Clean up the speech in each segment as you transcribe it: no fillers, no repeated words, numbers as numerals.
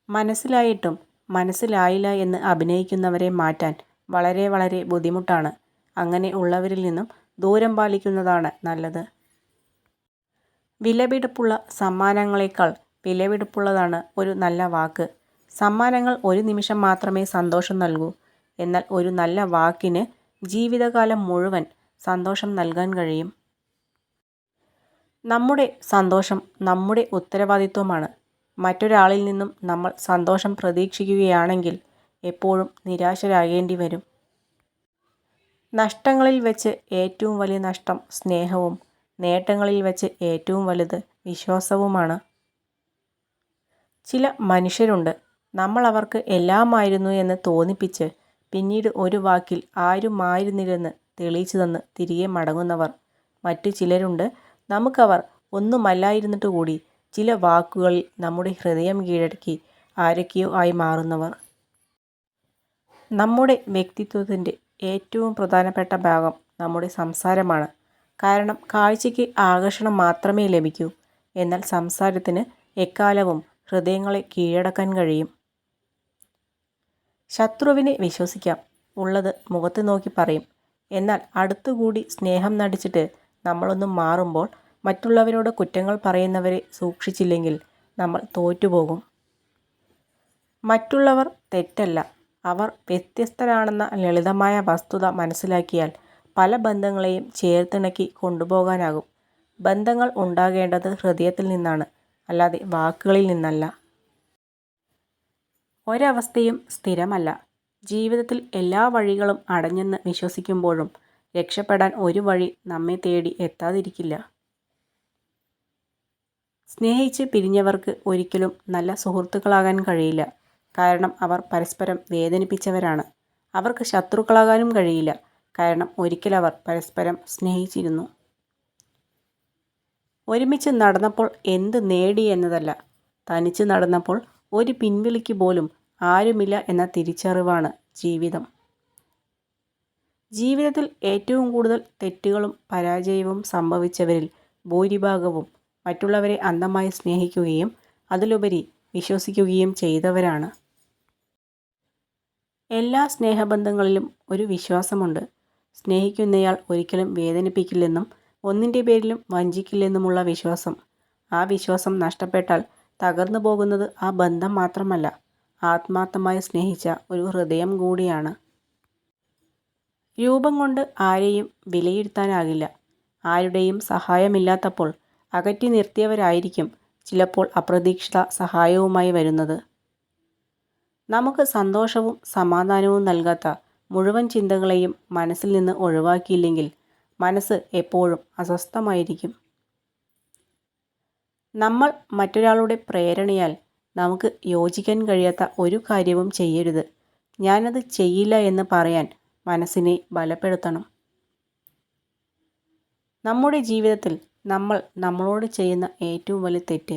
മനസ്സിലായിട്ടും മനസ്സിലായില്ല എന്ന് അഭിനയിക്കുന്നവരെ മാറ്റാൻ വളരെ വളരെ ബുദ്ധിമുട്ടാണ്. അങ്ങനെ ഉള്ളവരിൽ നിന്നും ദൂരം പാലിക്കുന്നതാണ് നല്ലത്. വിലപിടിപ്പുള്ള സമ്മാനങ്ങളേക്കാൾ വിലപിടിപ്പുള്ളതാണ് ഒരു നല്ല വാക്ക്. സമ്മാനങ്ങൾ ഒരു നിമിഷം മാത്രമേ സന്തോഷം നൽകൂ. എന്നാൽ ഒരു നല്ല വാക്കിന് ജീവിതകാലം മുഴുവൻ സന്തോഷം നൽകാൻ കഴിയും. നമ്മുടെ സന്തോഷം നമ്മുടെ ഉത്തരവാദിത്വമാണ്. മറ്റൊരാളിൽ നിന്നും നമ്മൾ സന്തോഷം പ്രതീക്ഷിക്കുകയാണെങ്കിൽ എപ്പോഴും നിരാശരാകേണ്ടി വരും. നഷ്ടങ്ങളിൽ വെച്ച് ഏറ്റവും വലിയ നഷ്ടം സ്നേഹവും നേട്ടങ്ങളിൽ വെച്ച് ഏറ്റവും വലുത് വിശ്വാസവുമാണ്. ചില മനുഷ്യരുണ്ട്, നമ്മൾ അവർക്ക് എല്ലാമായിരുന്നു എന്ന് തോന്നിപ്പിച്ച് പിന്നീട് ഒരു വാക്കിൽ ആരുമായിരുന്നില്ലെന്ന് തെളിയിച്ചു തന്ന് തിരികെ മടങ്ങുന്നവർ. മറ്റു ചിലരുണ്ട്, നമുക്കവർ ഒന്നുമല്ലായിരുന്നിട്ട് കൂടി ചില വാക്കുകളിൽ നമ്മുടെ ഹൃദയം കീഴടക്കി ആരൊക്കെയോ ആയി മാറുന്നവർ. നമ്മുടെ വ്യക്തിത്വത്തിൻ്റെ ഏറ്റവും പ്രധാനപ്പെട്ട ഭാഗം നമ്മുടെ സംസാരമാണ്. കാരണം കാഴ്ചയ്ക്ക് ആകർഷണം മാത്രമേ ലഭിക്കൂ, എന്നാൽ സംസാരത്തിന് എക്കാലവും ഹൃദയങ്ങളെ കീഴടക്കാൻ കഴിയും. ശത്രുവിനെ വിശ്വസിക്കാം, ഉള്ളത് മുഖത്ത് നോക്കി പറയും. എന്നാൽ അടുത്തുകൂടി സ്നേഹം നടിച്ചിട്ട് നമ്മളൊന്നും മാറുമ്പോൾ മറ്റുള്ളവരോട് കുറ്റങ്ങൾ പറയുന്നവരെ സൂക്ഷിച്ചില്ലെങ്കിൽ നമ്മൾ തോറ്റുപോകും. മറ്റുള്ളവർ തെറ്റല്ല, അവർ വ്യത്യസ്തരാണെന്ന ലളിതമായ വസ്തുത മനസ്സിലാക്കിയാൽ പല ബന്ധങ്ങളെയും ചേർത്തിണക്കി കൊണ്ടുപോകാനാകും. ബന്ധങ്ങൾ ഉണ്ടാകേണ്ടത് ഹൃദയത്തിൽ നിന്നാണ്, അല്ലാതെ വാക്കുകളിൽ നിന്നല്ല. ഒരവസ്ഥയും സ്ഥിരമല്ല. ജീവിതത്തിൽ എല്ലാ വഴികളും അടഞ്ഞെന്ന് വിശ്വസിക്കുമ്പോഴും രക്ഷപ്പെടാൻ ഒരു വഴി നമ്മെ തേടി എത്താതിരിക്കില്ല. സ്നേഹിച്ച് പിരിഞ്ഞവർക്ക് ഒരിക്കലും നല്ല സുഹൃത്തുക്കളാകാൻ കഴിയില്ല. കാരണം അവർ പരസ്പരം വേദനിപ്പിച്ചവരാണ്. അവർക്ക് ശത്രുക്കളാകാനും കഴിയില്ല. കാരണം ഒരിക്കലവർ പരസ്പരം സ്നേഹിച്ചിരുന്നു. ഒരുമിച്ച് നടന്നപ്പോൾ എന്ത് നേടി എന്നതല്ല, തനിച്ച് നടന്നപ്പോൾ ഒരു പിൻവിളിക്ക് പോലും ആരുമില്ല എന്ന തിരിച്ചറിവാണ് ജീവിതം. ജീവിതത്തിൽ ഏറ്റവും കൂടുതൽ തെറ്റുകളും പരാജയവും സംഭവിച്ചവരിൽ ഭൂരിഭാഗവും മറ്റുള്ളവരെ അന്ധമായി സ്നേഹിക്കുകയും അതിലുപരി വിശ്വസിക്കുകയും ചെയ്തവരാണ്. എല്ലാ സ്നേഹബന്ധങ്ങളിലും ഒരു വിശ്വാസമുണ്ട്. സ്നേഹിക്കുന്നയാൾ ഒരിക്കലും വേദനിപ്പിക്കില്ലെന്നും ഒന്നിൻ്റെ പേരിലും വഞ്ചിക്കില്ലെന്നുമുള്ള വിശ്വാസം. ആ വിശ്വാസം നഷ്ടപ്പെട്ടാൽ തകർന്നു പോകുന്നത് ആ ബന്ധം മാത്രമല്ല, ആത്മാർത്ഥമായി സ്നേഹിച്ച ഒരു ഹൃദയം കൂടിയാണ്. രൂപം കൊണ്ട് ആരെയും വിലയിരുത്താനാകില്ല. ആരുടെയും സഹായമില്ലാത്തപ്പോൾ അകറ്റി നിർത്തിയവരായിരിക്കും ചിലപ്പോൾ അപ്രതീക്ഷിത സഹായവുമായി വരുന്നത്. നമുക്ക് സന്തോഷവും സമാധാനവും നൽകാത്ത മുഴുവൻ ചിന്തകളെയും മനസ്സിൽ നിന്ന് ഒഴിവാക്കിയില്ലെങ്കിൽ മനസ്സ് എപ്പോഴും അസ്വസ്ഥമായിരിക്കും. നമ്മൾ മറ്റൊരാളുടെ പ്രേരണയാൽ നമുക്ക് യോജിക്കാൻ കഴിയാത്ത ഒരു കാര്യവും ചെയ്യരുത്. ഞാനത് ചെയ്യില്ല എന്ന് പറയാൻ മനസ്സിനെ ബലപ്പെടുത്തണം. നമ്മുടെ ജീവിതത്തിൽ നമ്മൾ നമ്മളോട് ചെയ്യുന്ന ഏറ്റവും വലിയ തെറ്റ്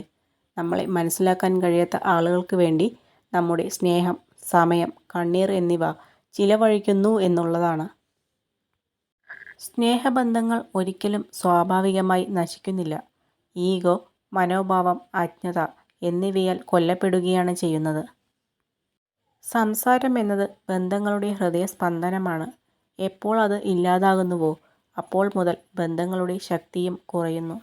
നമ്മളെ മനസ്സിലാക്കാൻ കഴിയാത്ത ആളുകൾക്ക് വേണ്ടി നമ്മുടെ സ്നേഹം, സമയം, കണ്ണീർ എന്നിവ ചിലവഴിക്കുന്നു എന്നുള്ളതാണ്. സ്നേഹബന്ധങ്ങൾ ഒരിക്കലും സ്വാഭാവികമായി നശിക്കുന്നില്ല. ഈഗോ, മനോഭാവം, അജ്ഞത എന്നിവയാൽ കൊല്ലപ്പെടുകയാണ് ചെയ്യുന്നത്. സംസാരം എന്നത് ബന്ധങ്ങളുടെ ഹൃദയസ്പന്ദനമാണ്. എപ്പോൾ അത് ഇല്ലാതാകുന്നുവോ അപ്പോൾ മുതൽ ബന്ധങ്ങളുടെ ശക്തിയും കുറയുന്നു.